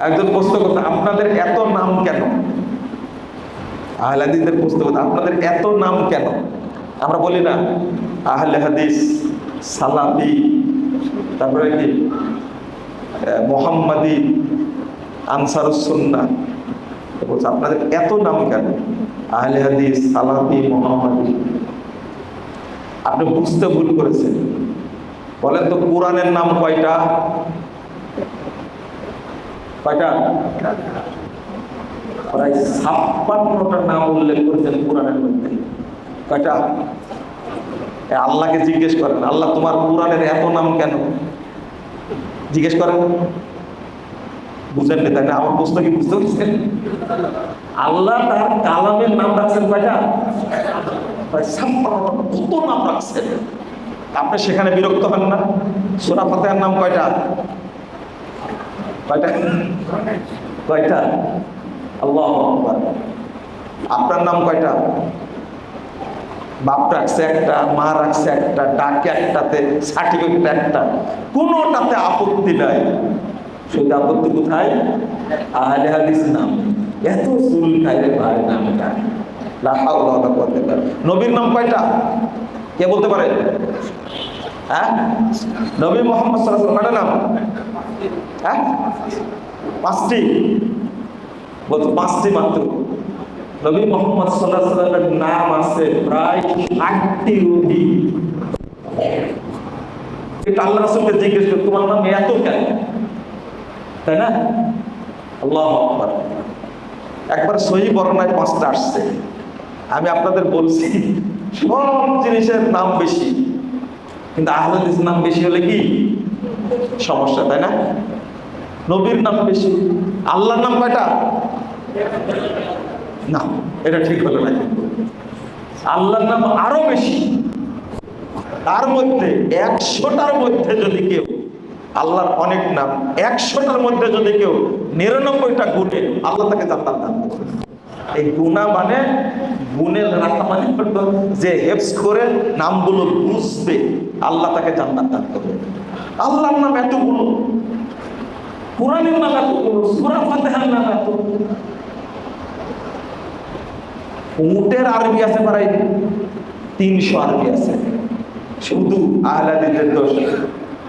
একজন প্রশ্ন করতে, আপনাদের এত নাম কেন? আহলে হাদিসদের প্রশ্ন করতে, আপনাদের এত নাম কেন? আমরা বলি না আহলে হাদিস, সালাফি, তারপরে কি মুহাম্মাদি, আনসারুস সুন্নাহ। বলছে আপনাদের এত নাম কেন? আহলে হাদিস, সালাফি, মুহাম্মাদি। আপনি বুঝতে ভুল করেছেন। বলেন তো কোরআনের নাম কয়টা? কয়টা? প্রায় 56টা নাম উল্লেখ করেছেন কোরআনের মধ্যে। কয়টা? আল্লাহকে জিজ্ঞেস করেন, আল্লাহ তোমার কোরআনের এত নাম কেন? জিজ্ঞেস করেন। বুঝেন না তাই না? আমার প্রশ্ন কি বুঝতে পারছেন? আল্লাহ তার কালামের নাম রাখছেন কয়টা? প্রায় 56টা। কত নাম রাখছেন! আপনি সেখানে বিরক্ত হন না? সূরা ফাতিহার নাম কয়টা? কয়টা? কয়টা? আল্লাহু আকবার। আপনার নাম কয়টা? বাপ রাখছে একটা, মা রাখছে একটা, ডাকে একটাতে, সার্টিফিকেট একটা, কোনোটাতে আপত্তি নাই। শুধু আপত্তি কোথায়? আহলে হাদিস নাম। এত চুল খাইলে ভাই নামটা। লা হাওলা ওয়ালা কুওয়াতা ইল্লা বিল্লাহ। নবীর নাম কয়টা? কে বলতে পারে? হ্যাঁ, নবী মুহাম্মদ সাল্লাল্লাহু আলাইহি ওয়াসাল্লাম নাম? হ্যাঁ, 5টি। বলতো 5টি মাত্র। নবী মুহাম্মদ সাল্লাল্লাহু আলাইহি ওয়াসাল্লামের নাম আছে প্রায় 8টির অধিক। এটা আল্লাহ রাসূলকে জিজ্ঞেস করে তোমার নাম এত কেন? তাই না? আল্লাহু আকবার। একবার সহিহ বর্ণনায় 5টা আসছে। আমি আপনাদের বলছি সব জিনিসের নাম বেশি, কিন্তু আহলে হাদিসের নাম বেশি হলে কি সমস্যা, তাই না? নবীর নাম বেশি, আল্লাহর নাম কয়টা? না, এটা ঠিক হলো না। আল্লাহর নাম আরো বেশি। তার মধ্যে 100টার মধ্যে যদি কেউ, আল্লাহর অনেক নাম, 100টার মধ্যে যদি কেউ 99টা গুণে, আল্লাহ তাকে জান্নাত দান করবে। এই গুণা মানে গুণে রাখা মানে যে হেফজ করে নামগুলো বুঝবে, আল্লাহ তাকে জান্নাত দান করবে। আল্লাহর নাম এতগুলো, কোরআনের নাম এতগুলো, সূরা ফাতিহার নাম এত। উটের আরবি আছে প্রায় 300 আরবি আছে। শুধু আহলে হাদিসের দোষ।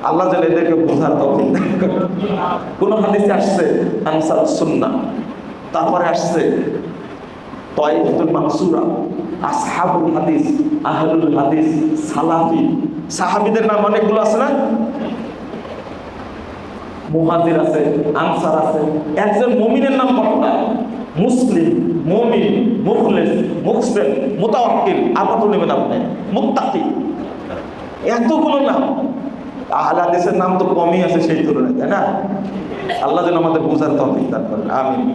আল্লাহ যেন এদেরকে বোঝার তৌফিক দান করেন। কোন হাদিসে আসছে আনসারুস সুন্নাহ, তারপরে আসছে তায়েফাতুল মানসুরা, আসহাবুল হাদিস, আহলুল হাদিস, সালাফি। সাহাবীদের নাম অনেকগুলো আছে না? মুহাজির আছে, আনসার আছে। একজন মুমিনের নাম কতটা? মুসলিম, মুমিন, মুখলিস, মুহসিন, মুতাওয়াক্কিল। আর কত নেবেন আপনি? মুত্তাকি। এতগুলো নাম। আহলে হাদিসের নাম তো কমই আছে সেই তুলনায়, তাই না? আল্লাহ যেন আমাদের বোঝার তৌফিক দান করেন। আমিন।